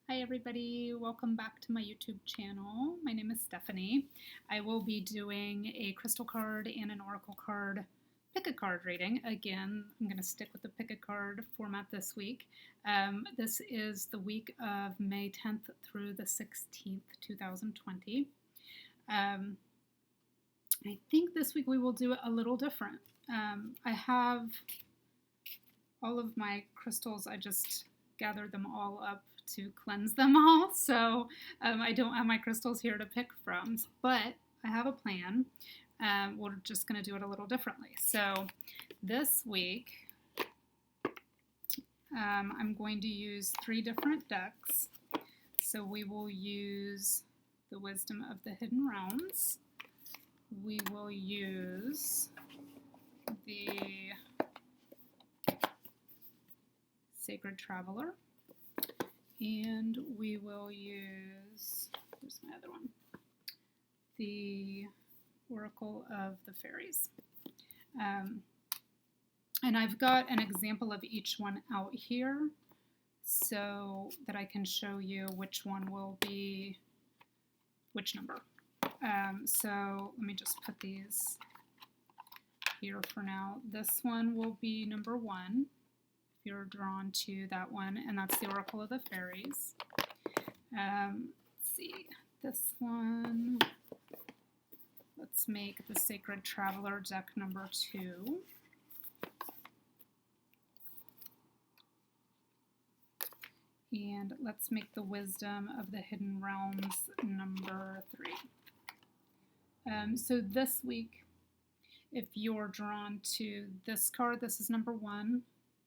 Hi everybody, welcome back to my YouTube channel. My name is Stephanie. I will be doing a crystal card and an oracle card pick a card reading. Again, I'm going to stick with the pick a card format this week. This is the week of May 10th through the 16th, 2020. I think this week we will do it a little different. I have all of my crystals, I just gathered them all up to cleanse them all, so I don't have my crystals here to pick from, but I have a plan. We're just going to do it a little differently. So this week I'm going to use 3 different decks. So we will use the Wisdom of the Hidden Realms. We will use the Sacred Traveler. And we will use, here's my other one, the Oracle of the Fairies. And I've got an example of each one out here so that I can show you which one will be which number. So let me just put these here for now. This one will be number 1. You're drawn to that one, and that's the Oracle of the Fairies. Let's see, this one, let's make the Sacred Traveler deck number 2. And let's make the Wisdom of the Hidden Realms number 3. So this week, if you're drawn to this card, this is number 1.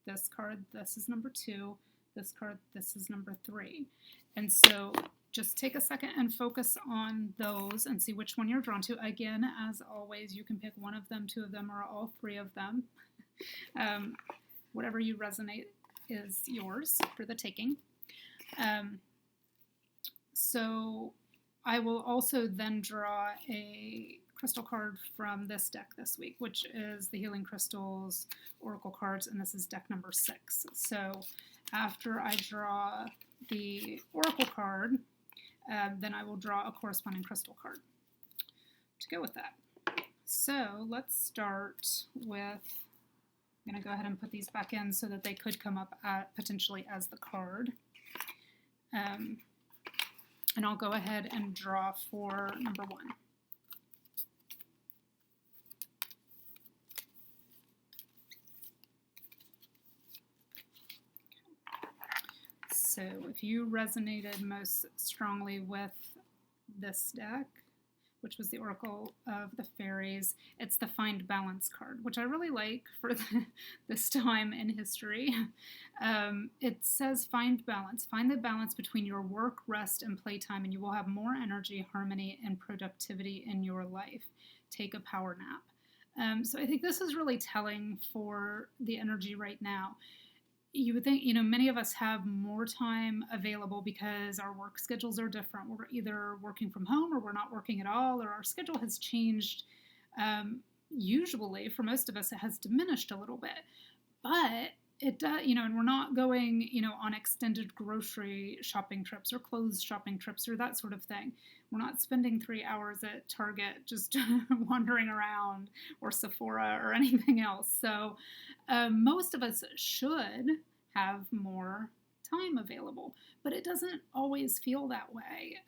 This card, this is number 2. This card, this is number 3. And so just take a second and focus on those and see which one you're drawn to. Again, as always, you can pick one of them, 2 of them, or all 3 of them. Whatever you resonate is yours for the taking. So I will also then draw a crystal card from this deck this week, which is the Healing Crystals Oracle cards, and this is deck number 6. So after I draw the Oracle card, then I will draw a corresponding crystal card to go with that. So let's start with, I'm going to go ahead and put these back in so that they could come up potentially as the card. And I'll go ahead and draw for number 1. So if you resonated most strongly with this deck, which was the Oracle of the Fairies, it's the Find Balance card, which I really like for this time in history. It says find balance. Find the balance between your work, rest, and playtime, and you will have more energy, harmony, and productivity in your life. Take a power nap. So I think this is really telling for the energy right now. You would think, many of us have more time available because our work schedules are different. We're either working from home or we're not working at all, or our schedule has changed. Usually, for most of us, it has diminished a little bit. But it does, and we're not going, on extended grocery shopping trips or clothes shopping trips or that sort of thing. We're not spending 3 hours at Target just wandering around, or Sephora or anything else. So most of us should have more time available, but it doesn't always feel that way.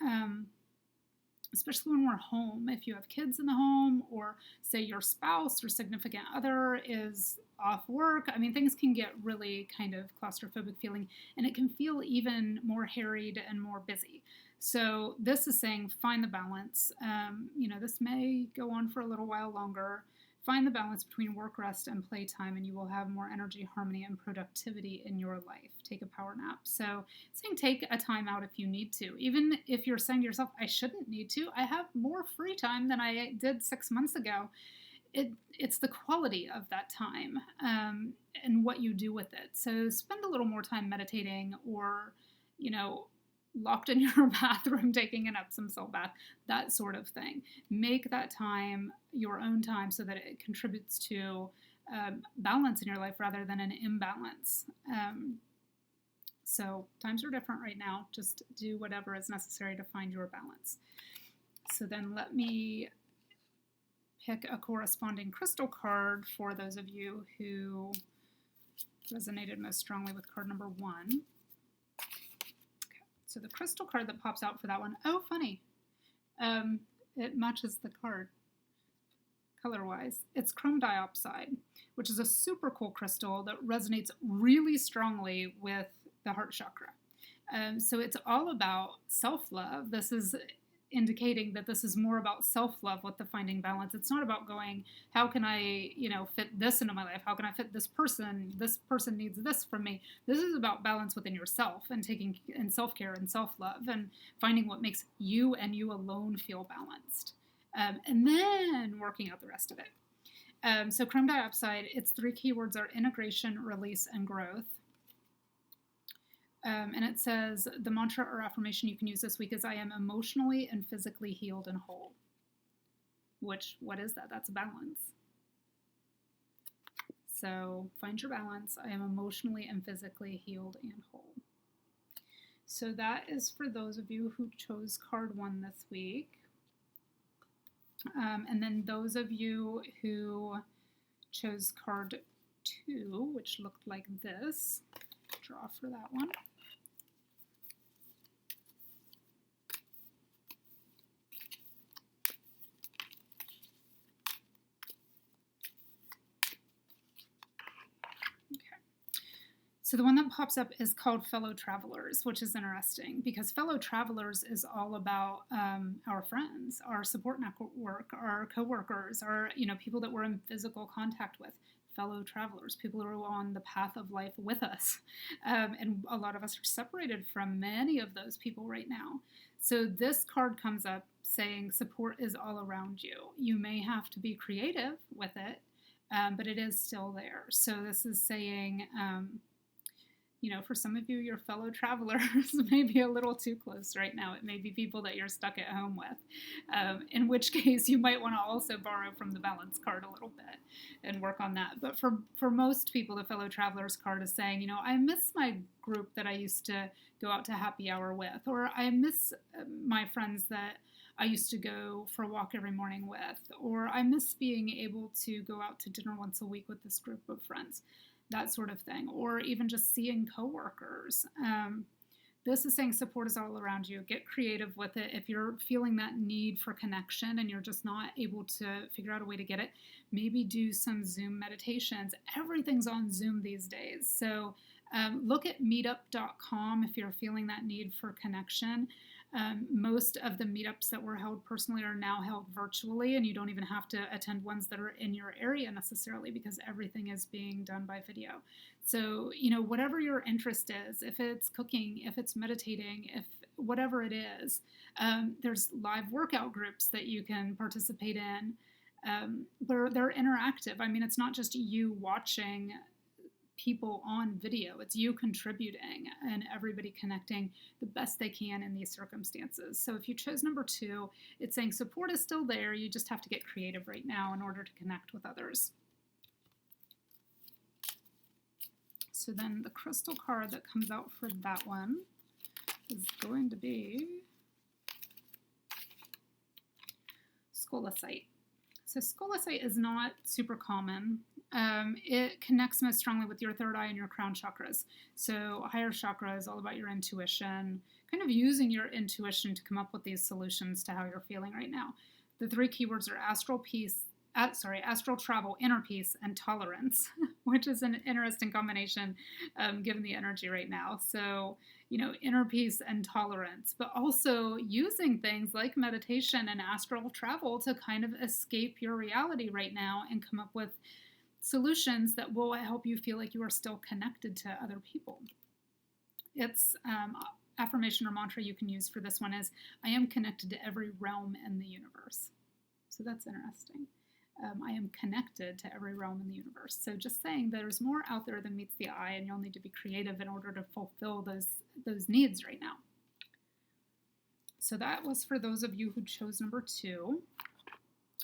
Especially when we're home. If you have kids in the home, or say your spouse or significant other is off work, things can get really kind of claustrophobic feeling, and it can feel even more harried and more busy. So this is saying find the balance. This may go on for a little while longer. Find the balance between work, rest, and playtime, and you will have more energy, harmony, and productivity in your life. Take a power nap. So saying take a time out if you need to. Even if you're saying to yourself, I shouldn't need to. I have more free time than I did 6 months ago. It's the quality of that time and what you do with it. So spend a little more time meditating, or, locked in your bathroom taking an Epsom salt bath, that sort of thing. Make that time your own time so that it contributes to balance in your life rather than an imbalance. So times are different right now. Just do whatever is necessary to find your balance. So then let me pick a corresponding crystal card for those of you who resonated most strongly with card number 1. Okay. So the crystal card that pops out for that one, oh, funny. It matches the card color-wise. It's chrome diopside, which is a super cool crystal that resonates really strongly with the heart chakra. So it's all about self-love. This is indicating that this is more about self-love with the finding balance. It's not about going, how can I, fit this into my life? How can I fit this person? This person needs this from me. This is about balance within yourself and taking and self-care and self-love and finding what makes you and you alone feel balanced. And then working out the rest of it. So chrome diopside, its 3 keywords are integration, release, and growth. And it says, the mantra or affirmation you can use this week is, I am emotionally and physically healed and whole. Which, what is that? That's balance. So find your balance. I am emotionally and physically healed and whole. So that is for those of you who chose card 1 this week. And then those of you who chose card 2, which looked like this, draw for that one. So the one that pops up is called Fellow Travelers, which is interesting because Fellow Travelers is all about our friends, our support network, our coworkers, our people that we're in physical contact with. Fellow travelers, people who are on the path of life with us. And a lot of us are separated from many of those people right now. So this card comes up saying support is all around you. You may have to be creative with it, but it is still there. So this is saying, for some of you, your fellow travelers may be a little too close right now. It may be people that you're stuck at home with, in which case you might want to also borrow from the balance card a little bit and work on that. But for most people, the fellow travelers card is saying, I miss my group that I used to go out to happy hour with, or I miss my friends that I used to go for a walk every morning with, or I miss being able to go out to dinner once a week with this group of friends. That sort of thing, or even just seeing coworkers. This is saying support is all around you. Get creative with it. If you're feeling that need for connection and you're just not able to figure out a way to get it, maybe do some Zoom meditations. Everything's on Zoom these days. So look at meetup.com if you're feeling that need for connection. Most of the meetups that were held personally are now held virtually, and you don't even have to attend ones that are in your area necessarily because everything is being done by video. So, whatever your interest is, if it's cooking, if it's meditating, if whatever it is, there's live workout groups that you can participate in where they're interactive. I mean, it's not just you watching people on video, it's you contributing and everybody connecting the best they can in these circumstances. So if you chose number 2, it's saying support is still there, you just have to get creative right now in order to connect with others. So then the crystal card that comes out for that one is going to be Scolecite. So Scolecite is not super common. It connects most strongly with your third eye and your crown chakras. So higher chakra is all about your intuition, kind of using your intuition to come up with these solutions to how you're feeling right now. The 3 keywords are astral travel, inner peace, and tolerance, which is an interesting combination given the energy right now. So, inner peace and tolerance, but also using things like meditation and astral travel to kind of escape your reality right now and come up with solutions that will help you feel like you are still connected to other people. It's affirmation or mantra you can use for this one is, I am connected to every realm in the universe. So that's interesting. I am connected to every realm in the universe. So just saying there's more out there than meets the eye, and you'll need to be creative in order to fulfill those needs right now. So that was for those of you who chose number 2.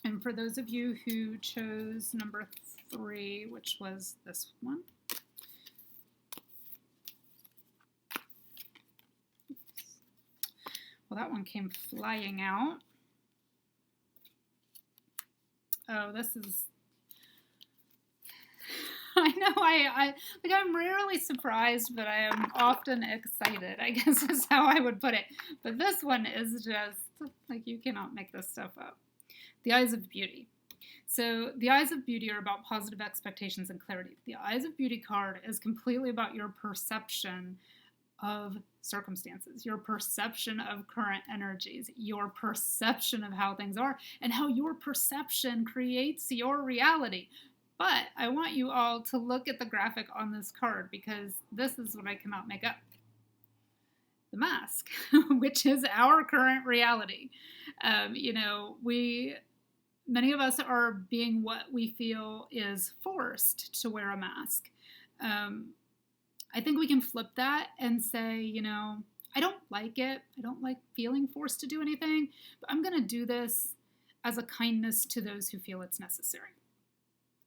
And for those of you who chose number 3, which was this one, Well, that one came flying out. Oh, this is... I know I'm rarely surprised, but I am often excited, I guess is how I would put it. But this one is just, like, you cannot make this stuff up. The Eyes of Beauty. So the Eyes of Beauty are about positive expectations and clarity. The Eyes of Beauty card is completely about your perception of circumstances, your perception of current energies, your perception of how things are, and how your perception creates your reality. But I want you all to look at the graphic on this card, because this is what I cannot make up. The mask, which is our current reality. Many of us are being what we feel is forced to wear a mask. I think we can flip that and say, I don't like it. I don't like feeling forced to do anything, but I'm going to do this as a kindness to those who feel it's necessary.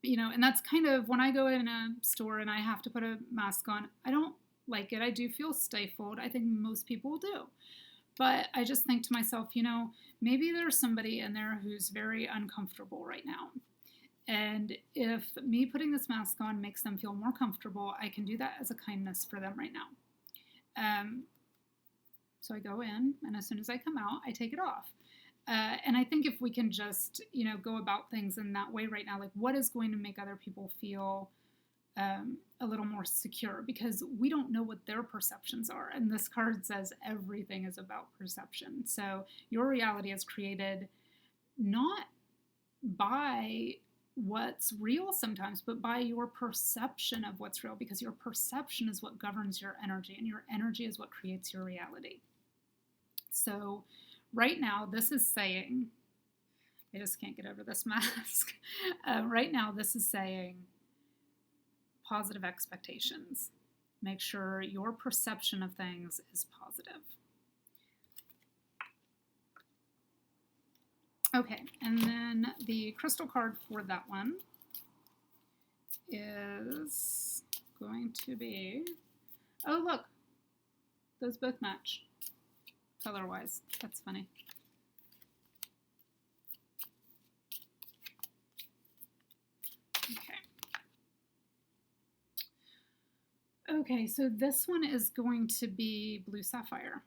And that's kind of when I go in a store and I have to put a mask on, I don't like it. I do feel stifled. I think most people do. But I just think to myself, maybe there's somebody in there who's very uncomfortable right now. And if me putting this mask on makes them feel more comfortable, I can do that as a kindness for them right now. So I go in, and as soon as I come out, I take it off. And I think if we can just, go about things in that way right now, like what is going to make other people feel a little more secure, because we don't know what their perceptions are. And this card says everything is about perception. So your reality is created not by what's real sometimes, but by your perception of what's real, because your perception is what governs your energy, and your energy is what creates your reality. So right now, this is saying, I just can't get over this mask. Right now, this is saying positive expectations. Make sure your perception of things is positive. Okay, and then the crystal card for that one is going to be, oh look, those both match color-wise. That's funny. Okay, so this one is going to be Blue Sapphire,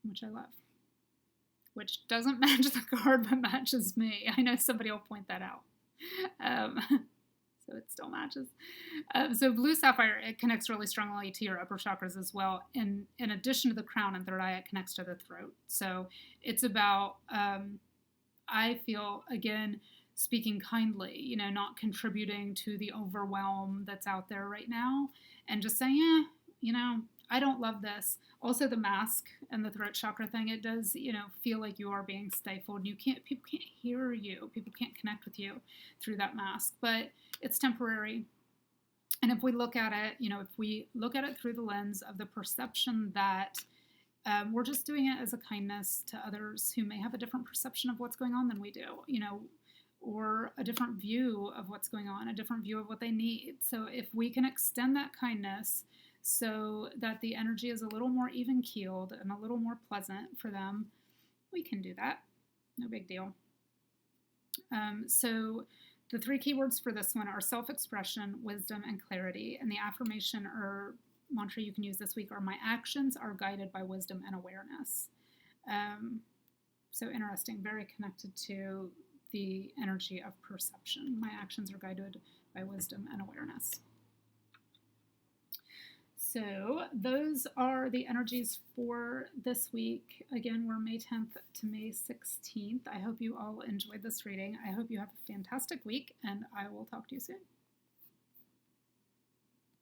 which I love. Which doesn't match the card, but matches me. I know somebody will point that out. So it still matches. So Blue Sapphire, it connects really strongly to your upper chakras as well. And in addition to the crown and third eye, it connects to the throat. So it's about, I feel, again, speaking kindly, not contributing to the overwhelm that's out there right now, and just saying, I don't love this. Also, the mask and the throat chakra thing, it does, feel like you are being stifled. People can't hear you. People can't connect with you through that mask, but it's temporary. And if we look at it, through the lens of the perception that we're just doing it as a kindness to others who may have a different perception of what's going on than we do, or a different view of what's going on, a different view of what they need. So if we can extend that kindness so that the energy is a little more even-keeled and a little more pleasant for them, we can do that. No big deal. So the 3 keywords for this one are self-expression, wisdom, and clarity. And the affirmation or mantra you can use this week are, my actions are guided by wisdom and awareness. So interesting, very connected to the energy of perception. My actions are guided by wisdom and awareness. So those are the energies for this week. Again, we're May 10th to May 16th. I hope you all enjoyed this reading. I hope you have a fantastic week, and I will talk to you soon.